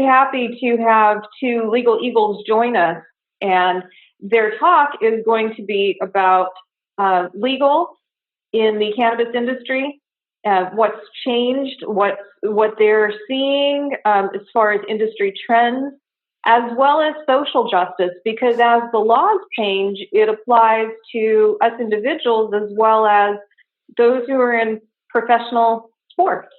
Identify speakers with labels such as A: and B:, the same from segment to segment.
A: happy to have two legal eagles join us, and their talk is going to be about legal in the cannabis industry, what's changed, what they're seeing as far as industry trends, as well as social justice, because as the laws change, it applies to us individuals as well as those who are in professional sports.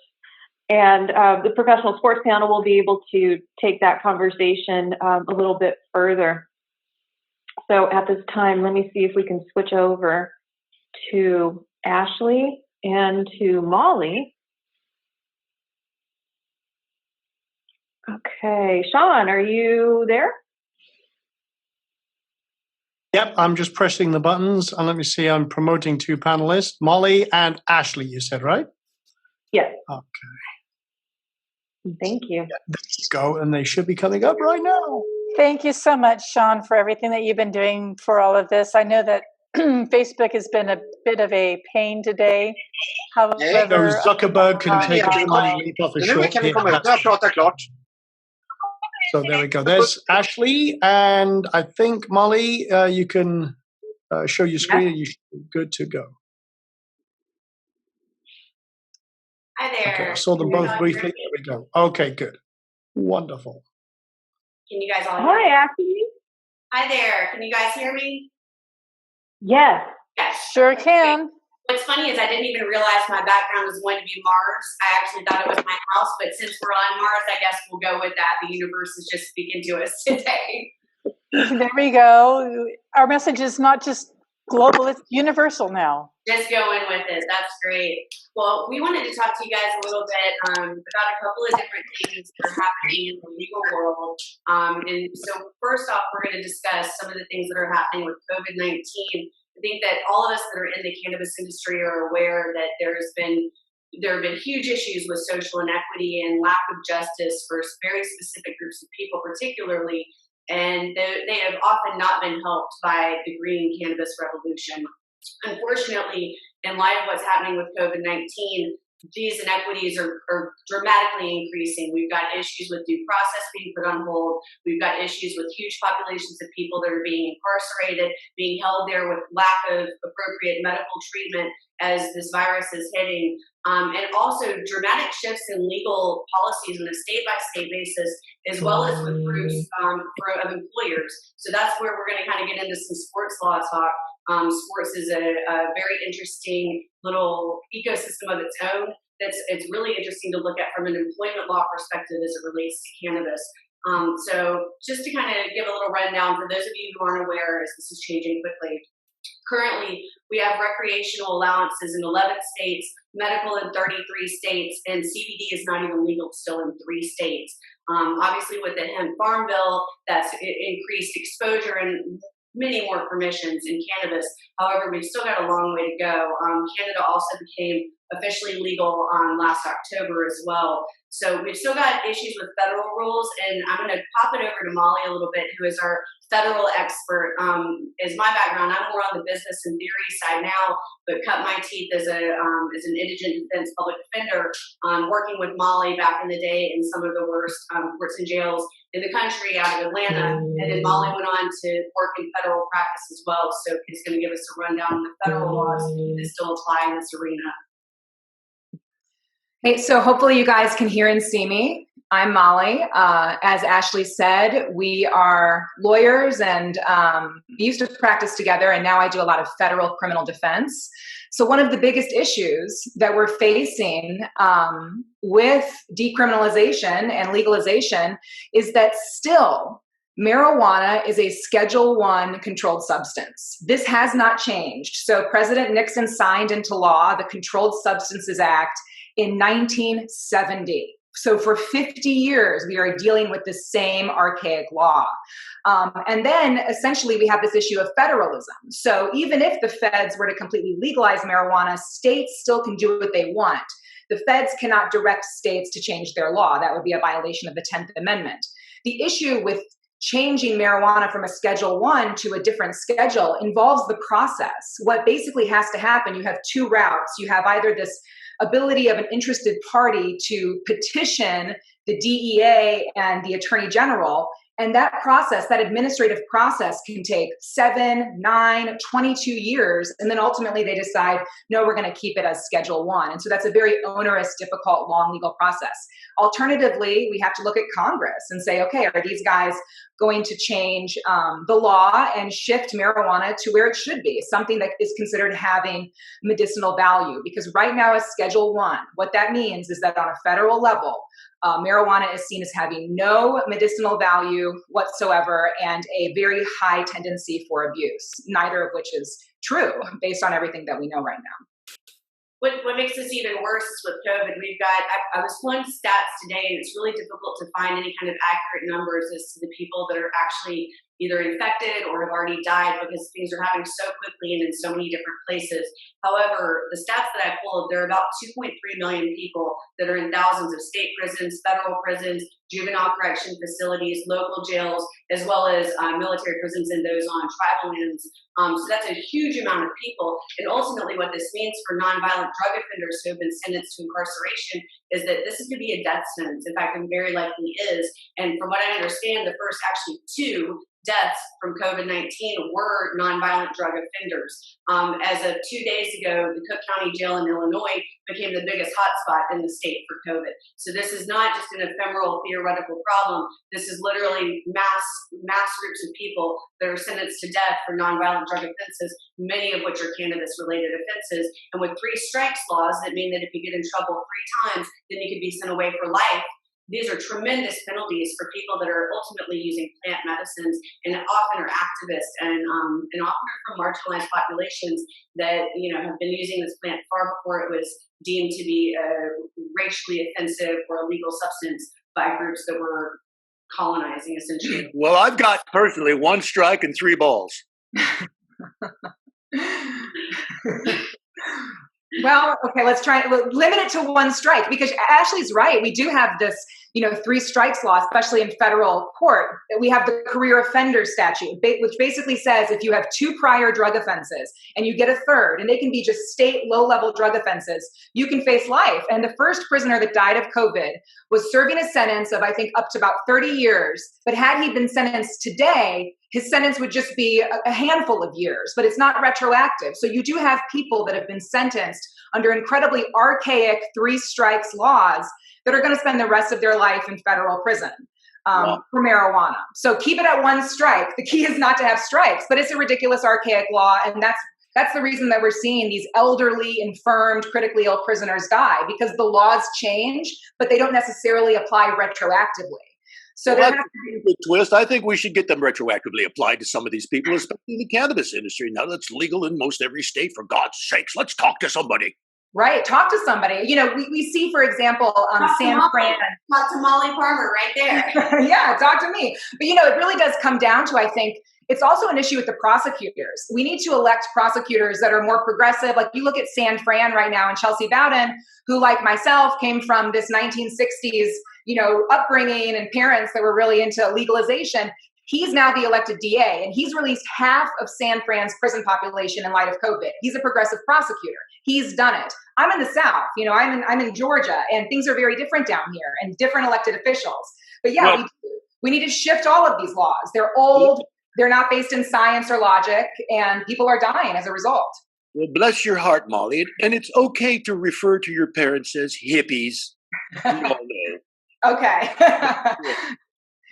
A: And the professional sports panel will be able to take that conversation a little bit further. So at this time, let me see if we can switch over to Ashley and to Molly. Okay, Sean, are you there?
B: Yep, I'm just pressing the buttons. And let me see, I'm promoting two panelists, Molly and Ashley, you said, right?
A: Yes.
B: Okay.
A: Thank you.
B: Yeah, there you go, and they should be coming up right now.
C: Thank you so much, Sean, for everything that you've been doing for all of this. I know that Facebook has been a bit of a pain today. However,
B: Zuckerberg can take a flying leap off a short here. So there we go. There's Ashley, and I think, Molly, you can show your screen and you should be good to go.
D: Hi there.
B: Okay, I saw them both briefly. There we go. Okay, good. Wonderful.
D: Can you guys all hear me?
A: Hi, Ashley.
D: Hi there. Can you guys hear me?
A: Yes.
D: Yes.
C: Sure can.
D: What's funny is I didn't even realize my background was going to be Mars. I actually thought it was my house, but since we're on Mars, I guess we'll go with that. The universe is just speaking to us today.
C: There we go. Our message is not just global, it's universal now.
D: Just going with it. That's great. Well, we wanted to talk to you guys a little bit about a couple of different things that are happening in the legal world. And so first off, we're going to discuss some of the things that are happening with COVID-19. I think that all of us that are in the cannabis industry are aware that there have been huge issues with social inequity and lack of justice for very specific groups of people, particularly, and they have often not been helped by the green cannabis revolution. Unfortunately, in light of what's happening with COVID-19, these inequities are dramatically increasing. We've got issues with due process being put on hold. We've got issues with huge populations of people that are being incarcerated, being held there with lack of appropriate medical treatment as this virus is hitting, and also dramatic shifts in legal policies on a state-by-state basis, as well as with groups of employers. So that's where we're going to kind of get into some sports law talk. Sports is a very interesting little ecosystem of its own. It's really interesting to look at from an employment law perspective as it relates to cannabis. So just to kind of give a little rundown for those of you who aren't aware, as this is changing quickly. Currently, we have recreational allowances in 11 states, medical in 33 states, and CBD is not even legal still in 3 states. Obviously, with the hemp farm bill, that's increased exposure and many more permissions in cannabis. However, we've still got a long way to go. Canada also became officially legal last October as well. So we've still got issues with federal rules, and I'm going to pop it over to Molly a little bit, who is our federal expert. Is my background. I'm more on the business and theory side now, but cut my teeth as an indigent defense public defender, working with Molly back in the day in some of the worst courts and jails in the country out of Atlanta. And then Molly went on to work in federal practice as well. So he's going to give us a rundown on the federal laws that still apply in this arena.
E: Hey, so hopefully you guys can hear and see me. I'm Molly. As Ashley said, we are lawyers and we used to practice together, and now I do a lot of federal criminal defense. So one of the biggest issues that we're facing with decriminalization and legalization is that still marijuana is a Schedule I controlled substance. This has not changed. So President Nixon signed into law the Controlled Substances Act in 1970. So for 50 years, we are dealing with the same archaic law. And then essentially we have this issue of federalism. So even if the feds were to completely legalize marijuana, states still can do what they want. The feds cannot direct states to change their law. That would be a violation of the 10th Amendment. The issue with changing marijuana from a Schedule I to a different schedule involves the process. What basically has to happen, you have 2 routes. You have either this ability of an interested party to petition the DEA and the Attorney General. And that process, that administrative process, can take 7, 9, 22 years. And then ultimately they decide, no, we're going to keep it as Schedule 1. And so that's a very onerous, difficult, long legal process. Alternatively, we have to look at Congress and say, okay, are these guys going to change the law and shift marijuana to where it should be, something that is considered having medicinal value? Because right now, as Schedule 1, what that means is that on a federal level, marijuana is seen as having no medicinal value whatsoever and a very high tendency for abuse, neither of which is true based on everything that we know right now.
D: What makes this even worse is with COVID, we've got, I was pulling stats today, and it's really difficult to find any kind of accurate numbers as to the people that are actually either infected or have already died, because things are happening so quickly and in so many different places. However, the stats that I pulled, there are about 2.3 million people that are in thousands of state prisons, federal prisons, juvenile correction facilities, local jails, as well as military prisons and those on tribal lands. So that's a huge amount of people. And ultimately what this means for nonviolent drug offenders who have been sentenced to incarceration is that this is going to be a death sentence. In fact, it very likely is. And from what I understand, the first actually 2 deaths from COVID-19 were nonviolent drug offenders. As of 2 days ago, the Cook County Jail in Illinois became the biggest hotspot in the state for COVID. So this is not just an ephemeral theoretical problem. This is literally mass groups of people that are sentenced to death for nonviolent drug offenses, many of which are cannabis-related offenses. And with 3 strikes laws that mean that if you get in trouble 3 times, then you could be sent away for life. These are tremendous penalties for people that are ultimately using plant medicines and often are activists and often are from marginalized populations that, have been using this plant far before it was deemed to be a racially offensive or illegal substance by groups that were colonizing, essentially.
F: Well, I've got personally 1 strike and 3 balls.
E: Well, okay, let's limit it to 1 strike, because Ashley's right. We do have this, 3 strikes law, especially in federal court. We have the career offender statute, which basically says if you have 2 prior drug offenses and you get a 3rd, and they can be just state low-level drug offenses, you can face life. And the first prisoner that died of COVID was serving a sentence of, I think, up to about 30 years. But had he been sentenced today, his sentence would just be a handful of years, but it's not retroactive. So you do have people that have been sentenced under incredibly archaic 3 strikes laws that are going to spend the rest of their life in federal prison for marijuana. So keep it at 1 strike. The key is not to have strikes, but it's a ridiculous, archaic law, and that's the reason that we're seeing these elderly, infirmed, critically ill prisoners die, because the laws change, but they don't necessarily apply retroactively. So
F: well, that's a big twist. I think we should get them retroactively applied to some of these people, especially in the cannabis industry. Now that's legal in most every state, for God's sakes. Let's talk to somebody.
E: Right. Talk to somebody. We see, for example, San Fran.
D: Talk to Molly Parmer right there.
E: Yeah, talk to me. But, it really does come down to, I think, it's also an issue with the prosecutors. We need to elect prosecutors that are more progressive. Like you look at San Fran right now and Chelsea Bowden, who, like myself, came from this 1960s, upbringing and parents that were really into legalization. He's now the elected DA, and he's released half of San Fran's prison population in light of COVID. He's a progressive prosecutor. He's done it. I'm in the South, I'm in Georgia, and things are very different down here, and different elected officials. But yeah, we need to shift all of these laws. They're old. They're not based in science or logic, and people are dying as a result.
F: Well, bless your heart, Molly. And it's okay to refer to your parents as hippies. We all know.
E: Okay.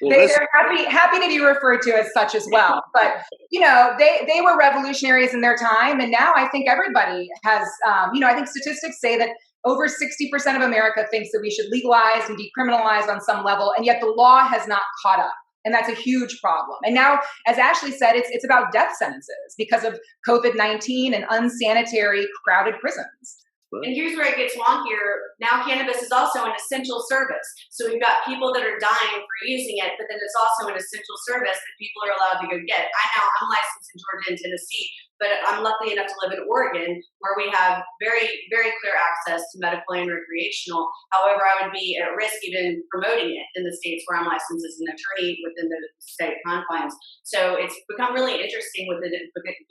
F: Well,
E: they're happy to be referred to as such as well. But, they were revolutionaries in their time. And now I think everybody has, I think statistics say that over 60% of America thinks that we should legalize and decriminalize on some level. And yet the law has not caught up. And that's a huge problem. And now, as Ashley said, it's about death sentences because of COVID-19 and unsanitary, crowded prisons.
D: And here's where it gets wonkier. Now cannabis is also an essential service. So we've got people that are dying for using it, but then it's also an essential service that people are allowed to go get. I know I'm licensed in Georgia and Tennessee, but I'm lucky enough to live in Oregon, where we have very, very clear access to medical and recreational. However, I would be at risk even promoting it in the states where I'm licensed as an attorney within the state confines. So it's become really interesting with it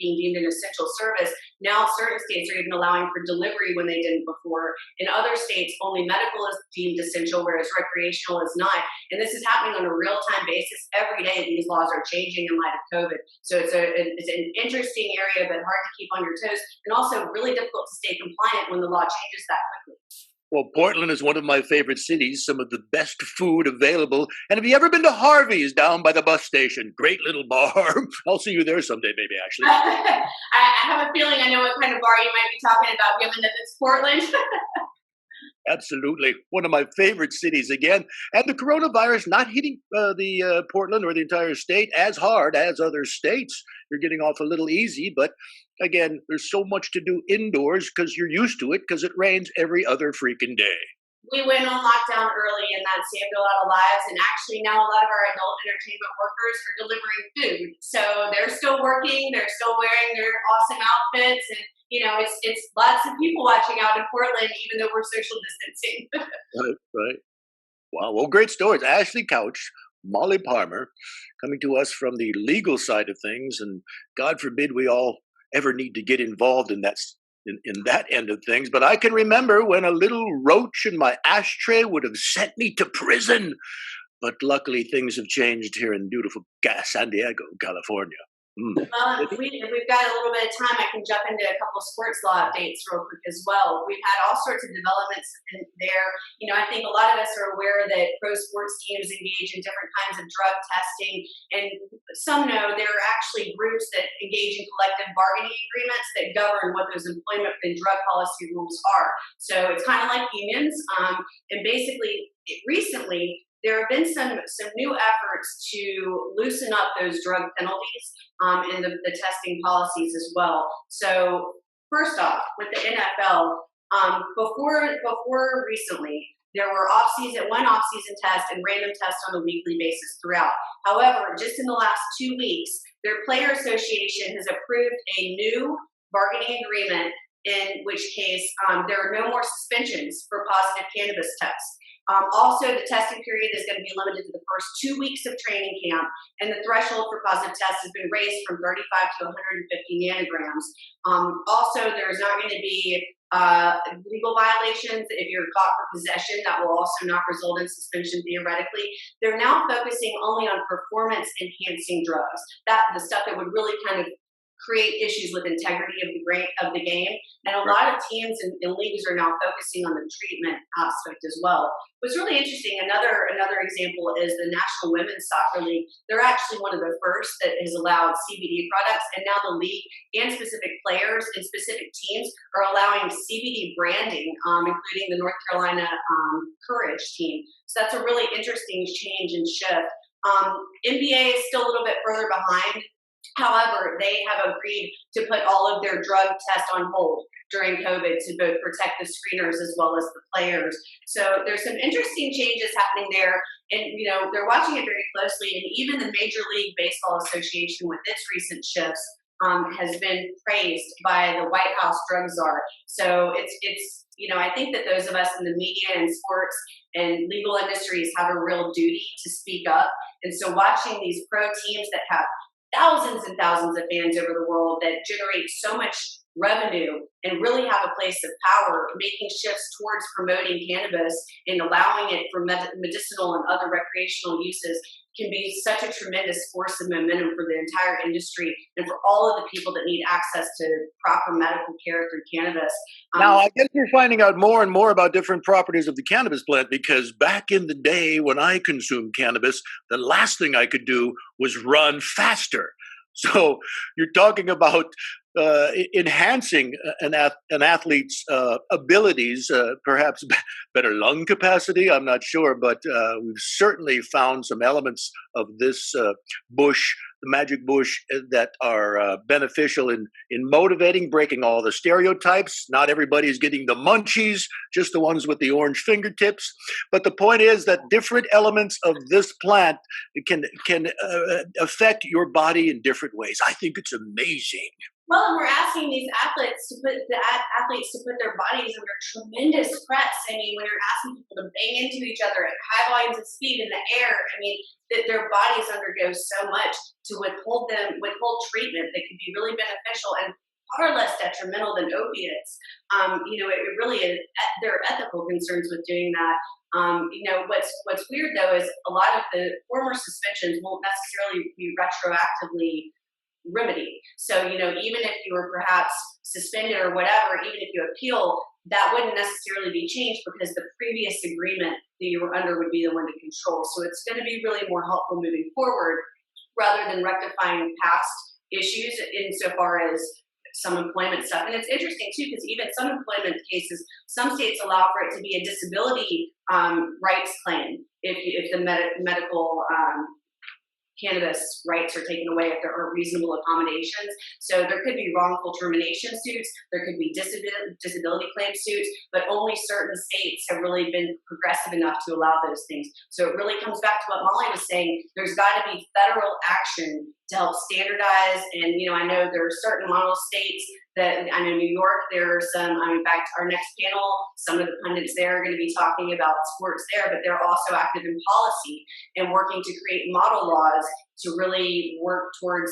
D: being deemed an essential service. Now certain states are even allowing for delivery when they didn't before. In other states, only medical is deemed essential, whereas recreational is not. And this is happening on a real-time basis. Every day these laws are changing in light of COVID. So it's an interesting area, but hard to keep on your toes, and also really difficult to stay compliant when the law changes that quickly.
F: Well, Portland is one of my favorite cities, some of the best food available. And have you ever been to Harvey's down by the bus station? Great little bar. I'll see you there someday, maybe, Ashley.
D: I have a feeling I know what kind of bar you might be talking about, given that it's Portland.
F: Absolutely. One of my favorite cities again. And the coronavirus not hitting the Portland or the entire state as hard as other states. You're getting off a little easy, but again, there's so much to do indoors because you're used to it because it rains every other freaking day.
D: We went on lockdown early, and that saved a lot of lives. And actually now a lot of our adult entertainment workers are delivering food. So they're still working. They're still wearing their awesome outfits. And, you know, it's lots of people watching out in Portland, even though we're social distancing.
F: Right. Wow. Well, great stories. Ashley Couch, Molly Parmer, coming to us from the legal side of things. And God forbid we all ever need to get involved in that in that end of things. But I can remember when a little roach in my ashtray would have sent me to prison. But luckily things have changed here in beautiful San Diego, California.
D: Well, if we've got a little bit of time, I can jump into a couple of sports law updates real quick as well. We've had all sorts of developments in there. You know, I think a lot of us are aware that pro sports teams engage in different kinds of drug testing, and some know there are actually groups that engage in collective bargaining agreements that govern what those employment and drug policy rules are. So it's kind of like unions, and basically, recently, there have been some new efforts to loosen up those drug penalties and the testing policies as well. So first off, with the NFL, before recently, there were one off-season test and random tests on a weekly basis throughout. However, just in the last 2 weeks, their player association has approved a new bargaining agreement in which case there are no more suspensions for positive cannabis tests. Also, the testing period is going to be limited to the first 2 weeks of training camp, and the threshold for positive tests has been raised from 35 to 150 nanograms. Also, there's not going to be legal violations if you're caught for possession. That will also not result in suspension theoretically. They're now focusing only on performance-enhancing drugs, the stuff that would really kind of create issues with integrity of the game. And a lot of teams and leagues are now focusing on the treatment aspect as well. What's really interesting, another example is the National Women's Soccer League. They're actually one of the first that has allowed CBD products, and now the league and specific players and specific teams are allowing CBD branding, including the North Carolina Courage team. So that's a really interesting change and shift. NBA is still a little bit further behind. However, they have agreed to put all of their drug tests on hold during COVID to both protect the screeners as well as the players. So there's some interesting changes happening there. And, you know, they're watching it very closely. And even the Major League Baseball Association with its recent shifts has been praised by the White House drug czar. So it's you know, I think that those of us in the media and sports and legal industries have a real duty to speak up. And so watching these pro teams that have thousands and thousands of fans over the world that generate so much revenue and really have a place of power, making shifts towards promoting cannabis and allowing it for medicinal and other recreational uses can be such a tremendous force of momentum for the entire industry and for all of the people that need access to proper medical care through cannabis.
F: Now, I guess you're finding out more and more about different properties of the cannabis plant, because back in the day when I consumed cannabis, the last thing I could do was run faster. So you're talking about enhancing an athlete's abilities, perhaps better lung capacity, I'm not sure, but we've certainly found some elements of this bush, the magic bush, that are beneficial in motivating, breaking all the stereotypes. Not everybody's getting the munchies, just the ones with the orange fingertips. But the point is that different elements of this plant can affect your body in different ways. I think it's amazing.
D: Well, and we're asking these athletes to put their bodies under tremendous press. I mean, when you're asking people to bang into each other at high volumes of speed in the air, I mean, that their bodies undergo so much to withhold treatment that could be really beneficial and far less detrimental than opiates. It really is. There are ethical concerns with doing that. What's weird though is a lot of the former suspensions won't necessarily be retroactively remedy. So, even if you were perhaps suspended or whatever, even if you appeal, that wouldn't necessarily be changed because the previous agreement that you were under would be the one to control. So it's going to be really more helpful moving forward rather than rectifying past issues insofar as some employment stuff. And it's interesting too, because even some employment cases, some states allow for it to be a disability rights claim if the medical cannabis rights are taken away, if there are reasonable accommodations. So there could be wrongful termination suits, there could be disability claim suits, but only certain states have really been progressive enough to allow those things. So it really comes back to what Molly was saying. There's got to be federal action to help standardize. And, I know there are certain model states that, I know New York, there are some, in fact, our next panel, some of the pundits there are going to be talking about sports there, but they're also active in policy and working to create model laws to really work towards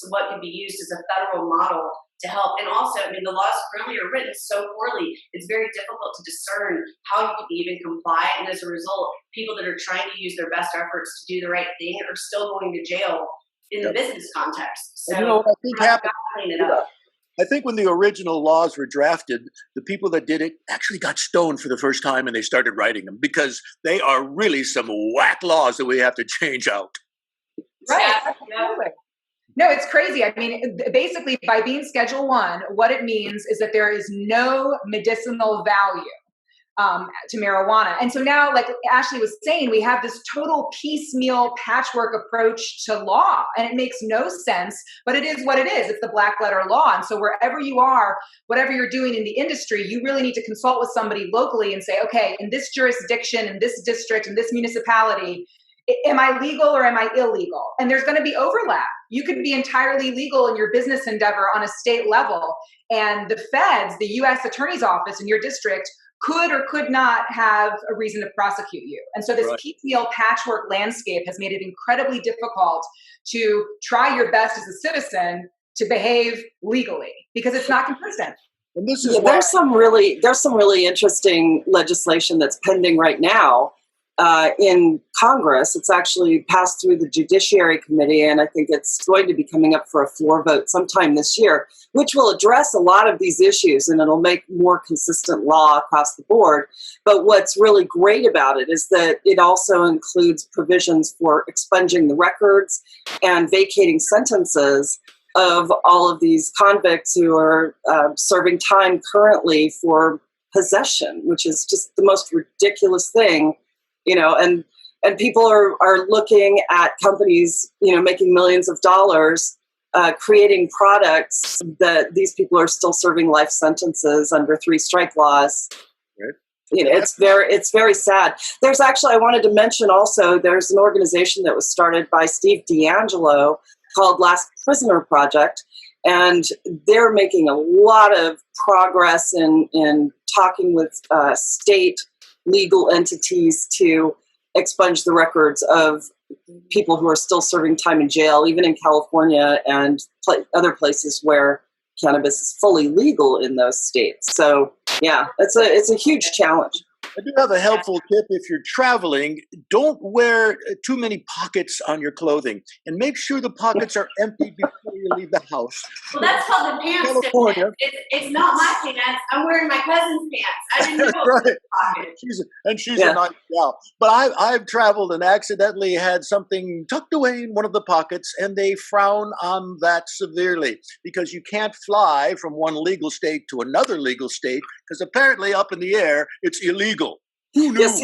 D: what could be used as a federal model to help. And also, the laws currently are written so poorly, it's very difficult to discern how you can even comply. And as a result, people that are trying to use their best efforts to do the right thing are still going to jail in the business context. So
F: what I think happened, I think when the original laws were drafted, the people that did it actually got stoned for the first time and they started writing them because they are really some whack laws that we have to change out.
E: Right. Absolutely. No, it's crazy. Basically, by being Schedule 1, what it means is that there is no medicinal value to marijuana. And so now, like Ashley was saying, we have this total piecemeal patchwork approach to law, and it makes no sense, but it is what it is. It's the black letter law. And so wherever you are, whatever you're doing in the industry, you really need to consult with somebody locally and say, okay, in this jurisdiction, in this district, in this municipality, am I legal or am I illegal? And there's going to be overlap. You could be entirely legal in your business endeavor on a state level, and the feds, the U.S. Attorney's Office in your district, could or could not have a reason to prosecute you. And so this piecemeal patchwork landscape has made it incredibly difficult to try your best as a citizen to behave legally because it's not consistent.
F: And this is
G: there's some really interesting legislation that's pending right now in Congress. It's actually passed through the Judiciary Committee, and I think it's going to be coming up for a floor vote sometime this year, which will address a lot of these issues, and it'll make more consistent law across the board. But what's really great about it is that it also includes provisions for expunging the records and vacating sentences of all of these convicts who are serving time currently for possession, which is just the most ridiculous thing. And people are looking at companies, making millions of dollars, creating products that these people are still serving life sentences under 3-strike laws.
F: Right.
G: It's very sad. There's actually, I wanted to mention also, there's an organization that was started by Steve D'Angelo called Last Prisoner Project, and they're making a lot of progress in talking with state legal entities to expunge the records of people who are still serving time in jail, even in California and other places where cannabis is fully legal in those states. So, yeah, it's a huge challenge.
F: I do have a helpful tip. If you're traveling, don't wear too many pockets on your clothing, and make sure the pockets are empty before you leave the house.
D: Well, that's called the pants. It's not my pants. I'm wearing my cousin's pants. I didn't know it was pockets.
F: She's a nice gal. But I've traveled and accidentally had something tucked away in one of the pockets, and they frown on that severely because you can't fly from one legal state to another legal state because apparently up in the air it's illegal. Who knew?
G: Yes,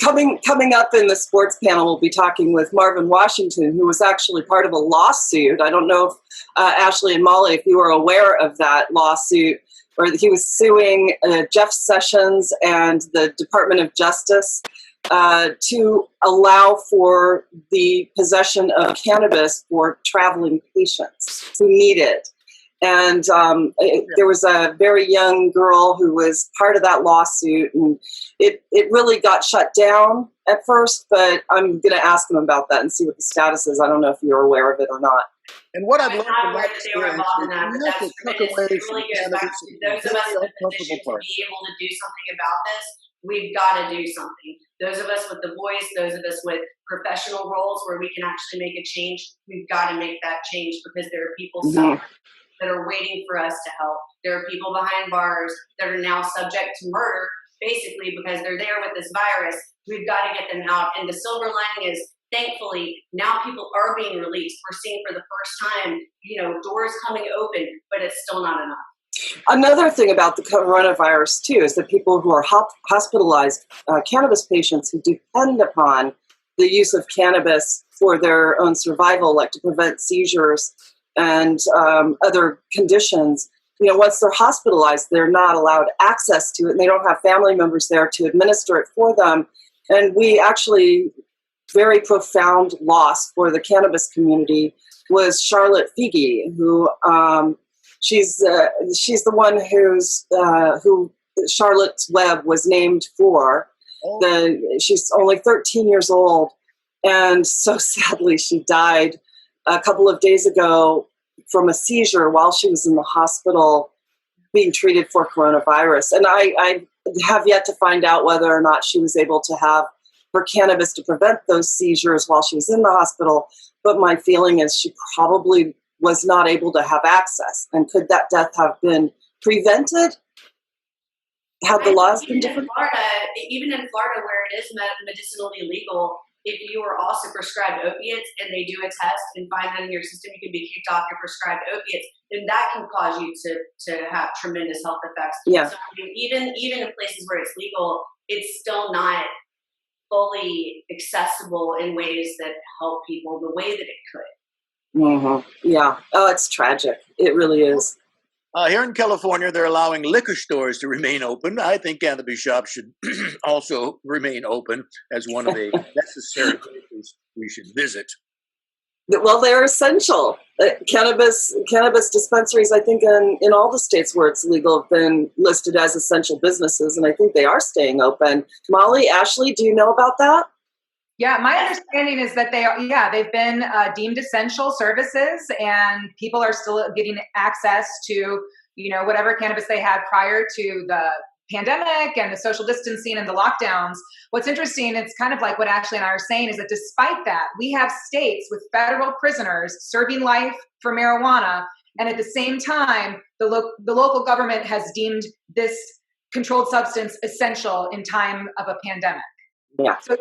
G: coming up in the sports panel, we'll be talking with Marvin Washington, who was actually part of a lawsuit. I don't know if Ashley and Molly, if you were aware of that lawsuit, or he was suing Jeff Sessions and the Department of Justice to allow for the possession of cannabis for traveling patients who need it. And there was a very young girl who was part of that lawsuit, and it really got shut down at first, but I'm going to ask them about that and see what the status is. I don't know if you're aware of it or not.
F: And what I've
D: I'm
F: learned
D: not
F: from
D: aware
F: that
D: that they were
F: experience
D: involved in
F: is
D: that,
F: you
D: but
F: have to
D: that's
F: tuck
D: tremendous.
F: away
D: It
F: from
D: really goes back
F: cannabis
D: to
F: in
D: those of us
F: very
D: in the
F: uncomfortable
D: position to
F: parts.
D: be able to do something about this. We've got to do something. Those of us with the voice, those of us with professional roles where we can actually make a change, we've got to make that change, because there are people suffering that are waiting for us to help. There are people behind bars that are now subject to murder, basically because they're there with this virus. We've got to get them out. And the silver lining is, thankfully, now people are being released. We're seeing for the first time, doors coming open, but it's still not enough.
G: Another thing about the coronavirus, too, is that people who are hospitalized, cannabis patients who depend upon the use of cannabis for their own survival, like to prevent seizures and other conditions, once they're hospitalized, they're not allowed access to it, and they don't have family members there to administer it for them. And we actually, very profound loss for the cannabis community was Charlotte Figi, who she's the one who Charlotte's Web was named for. She's only 13 years old, and so sadly she died a couple of days ago from a seizure while she was in the hospital being treated for coronavirus. And I have yet to find out whether or not she was able to have her cannabis to prevent those seizures while she was in the hospital. But my feeling is she probably was not able to have access. And could that death have been prevented had the laws been different?
D: Even in Florida, where it is medicinally legal, if you are also prescribed opiates and they do a test and find that in your system, you can be kicked off your prescribed opiates, then that can cause you to have tremendous health effects.
G: Yeah.
D: So even in places where it's legal, it's still not fully accessible in ways that help people the way that it could.
G: Mm-hmm. Yeah. Oh, it's tragic. It really is.
F: Here in California, they're allowing liquor stores to remain open. I think cannabis shops should also remain open as one of the necessary places we should visit.
G: Well, they're essential. Cannabis dispensaries, I think, in all the states where it's legal, have been listed as essential businesses, and I think they are staying open. Molly, Ashley, do you know about that?
E: Yeah, my understanding is that they've been deemed essential services, and people are still getting access to, whatever cannabis they had prior to the pandemic and the social distancing and the lockdowns. What's interesting, it's kind of like what Ashley and I are saying, is that despite that, we have states with federal prisoners serving life for marijuana, and at the same time, the local government has deemed this controlled substance essential in time of a pandemic.
G: Yeah.
E: So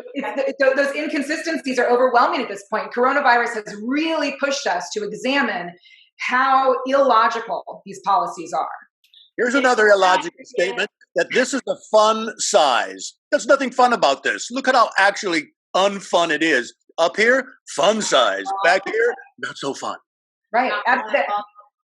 E: those inconsistencies are overwhelming at this point. Coronavirus has really pushed us to examine how illogical these policies are.
F: Here's another illogical statement, that this is a fun size. There's nothing fun about this. Look at how actually unfun it is. Up here, fun size. Back here, not so fun.
E: Right.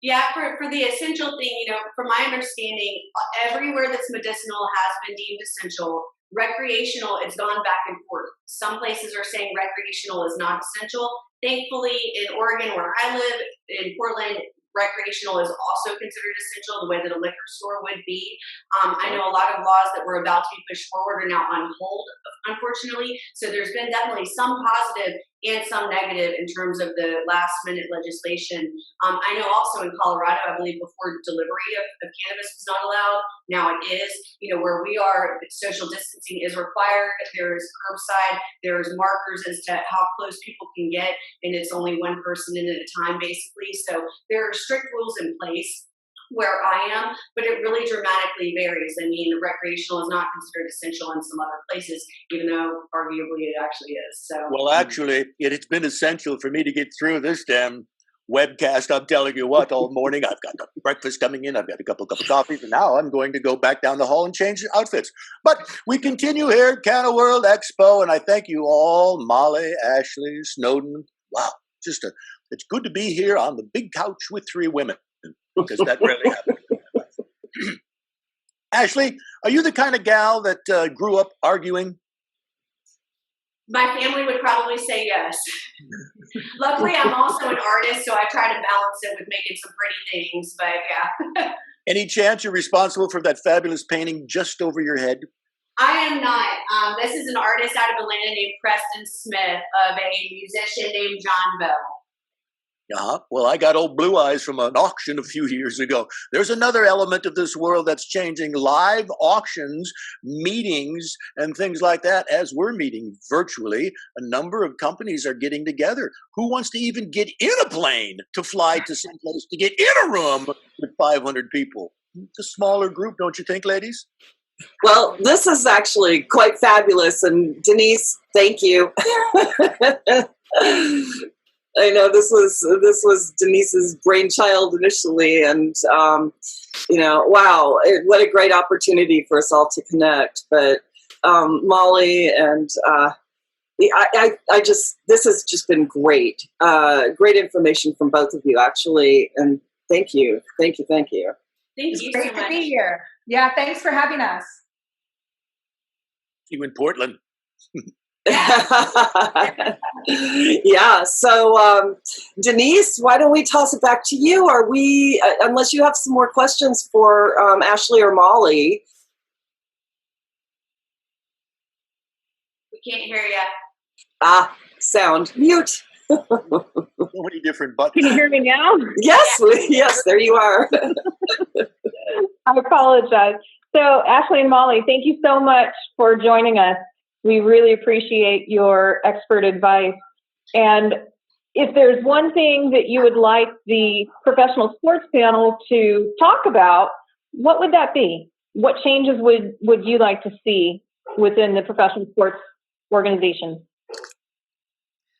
D: Yeah, for the essential thing, from my understanding, everywhere that's medicinal has been deemed essential. Recreational, it's gone back and forth. Some places are saying recreational is not essential. Thankfully, in Oregon, where I live, in Portland, recreational is also considered essential, the way that a liquor store would be. I know a lot of laws that were about to be pushed forward are now on hold, unfortunately. So there's been definitely some positive and some negative in terms of the last minute legislation. I know also in Colorado, I believe before delivery of cannabis was not allowed. Now it is. Where we are, social distancing is required. There's curbside. There's markers as to how close people can get, and it's only one person in at a time, basically. So there are strict rules in place where I am, but it really dramatically varies. I mean, recreational is not considered essential in some other places, even though arguably it actually is. So,
F: well, actually, it's been essential for me to get through this damn webcast. I'm telling you what, all morning I've got breakfast coming in, I've got a couple of coffees, and now I'm going to go back down the hall and change outfits. But we continue here at Canna World Expo, and I thank you all, Molly, Ashley, Snowden. Wow, it's good to be here on the big couch with three women, because that really happened. Ashley, are you the kind of gal that grew up arguing?
D: My family would probably say yes. Luckily, I'm also an artist, so I try to balance it with making some pretty things, but yeah.
F: Any chance you're responsible for that fabulous painting just over your head?
D: I am not. This is an artist out of Atlanta named Preston Smith of a musician named John Bell.
F: Well, I got old Blue Eyes from an auction a few years ago. There's another element of this world that's changing. Live auctions, meetings, and things like that. As we're meeting virtually, a number of companies are getting together. Who wants to even get in a plane to fly to some place to get in a room with 500 people? It's a smaller group, don't you think, ladies?
G: Well, this is actually quite fabulous. And Denise, thank you. I know this was Denise's brainchild initially, and wow, what a great opportunity for us all to connect. But Molly and this has just been great, great information from both of you, actually, and thank you.
D: Thank you
E: It's
D: so
E: great
D: much.
E: to be here. Yeah, thanks for having us.
F: See you in Portland.
G: Yeah. So, Denise, why don't we toss it back to you? Are we, unless you have some more questions for Ashley or Molly?
D: We can't hear you.
G: Sound mute.
F: So many different buttons.
A: Can you hear me now?
G: Yes, yes, there you are.
A: I apologize. So, Ashley and Molly, thank you so much for joining us. We really appreciate your expert advice. And if there's one thing that you would like the professional sports panel to talk about, what would that be? What changes would you like to see within the professional sports organization?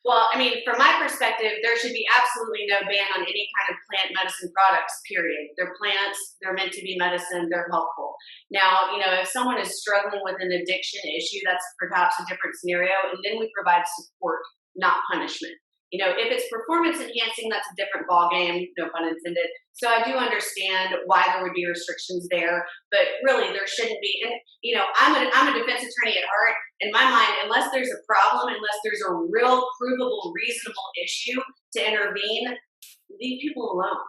D: Well, I mean, from my perspective, there should be absolutely no ban on any kind of plant medicine products, period. They're plants, they're meant to be medicine, they're helpful. Now, if someone is struggling with an addiction issue, that's perhaps a different scenario, and then we provide support, not punishment. If it's performance enhancing, that's a different ballgame, no pun intended. So I do understand why there would be restrictions there, but really there shouldn't be. And I'm a defense attorney at heart. In my mind, unless there's a problem, unless there's a real provable, reasonable issue to intervene, leave people alone.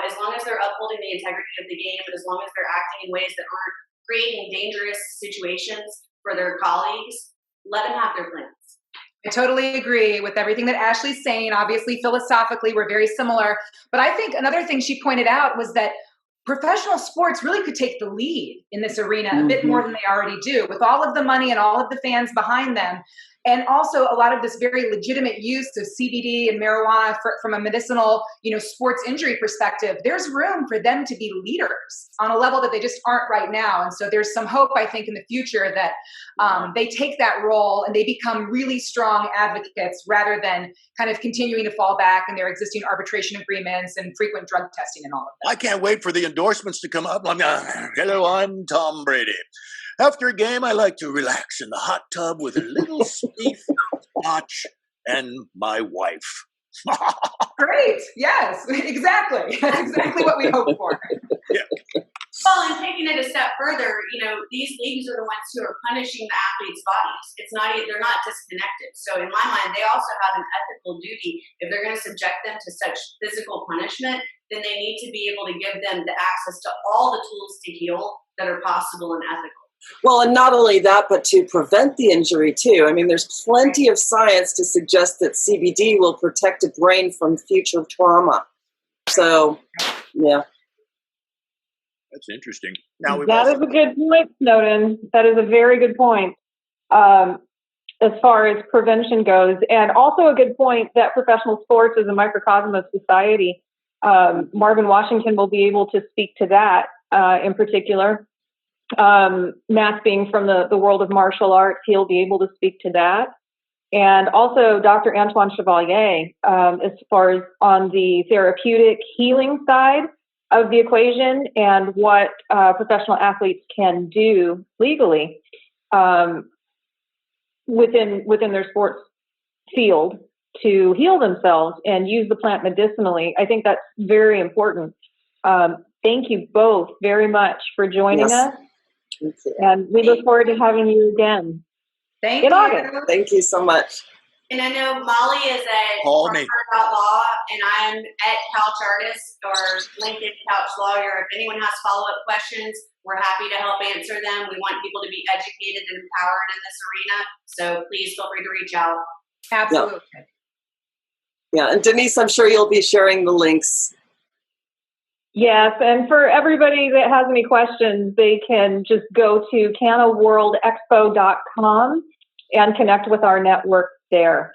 D: As long as they're upholding the integrity of the game, and as long as they're acting in ways that aren't creating dangerous situations for their colleagues, let them have their plans.
E: I totally agree with everything that Ashley's saying. Obviously, philosophically, we're very similar. But I think another thing she pointed out was that professional sports really could take the lead in this arena a bit more than they already do, with all of the money and all of the fans behind them. And also a lot of this very legitimate use of CBD and marijuana from a medicinal, sports injury perspective. There's room for them to be leaders on a level that they just aren't right now. And so there's some hope, I think, in the future that they take that role and they become really strong advocates rather than kind of continuing to fall back in their existing arbitration agreements and frequent drug testing and all of that.
F: I can't wait for the endorsements to come up. Hello, I'm Tom Brady. After a game, I like to relax in the hot tub with a little sweet scotch and my wife.
E: Great. Yes, exactly. That's exactly what we hope for.
F: Yeah.
D: Well, and taking it a step further, these leagues are the ones who are punishing the athletes' bodies. They're not disconnected. So in my mind, they also have an ethical duty. If they're going to subject them to such physical punishment, then they need to be able to give them the access to all the tools to heal that are possible and ethical.
G: Well, and not only that, but to prevent the injury too. I mean, there's plenty of science to suggest that CBD will protect the brain from future trauma. So, yeah.
F: That's interesting. Now
A: That is a good point, Snowden. That is a very good point as far as prevention goes. And also a good point that professional sports is a microcosm of society. Marvin Washington will be able to speak to that in particular. Matt being from the world of martial arts, he'll be able to speak to that. And also Dr. Antoine Chevalier, as far as on the therapeutic healing side of the equation and what professional athletes can do legally within their sports field to heal themselves and use the plant medicinally. I think that's very important. Thank you both very much for joining us. And we look forward to having you again.
E: Thank
A: in
E: you.
A: August.
G: Thank you so much.
D: And I know Molly is at
F: Call me.
D: Parmer.law, and I'm at Couch Artist or LinkedIn Couch Lawyer. If anyone has follow-up questions, we're happy to help answer them. We want people to be educated and empowered in this arena, so please feel free to reach out.
E: Absolutely.
G: Yeah, and Denise, I'm sure you'll be sharing the links.
A: Yes, and for everybody that has any questions, they can just go to cannaworldexpo.com and connect with our network there.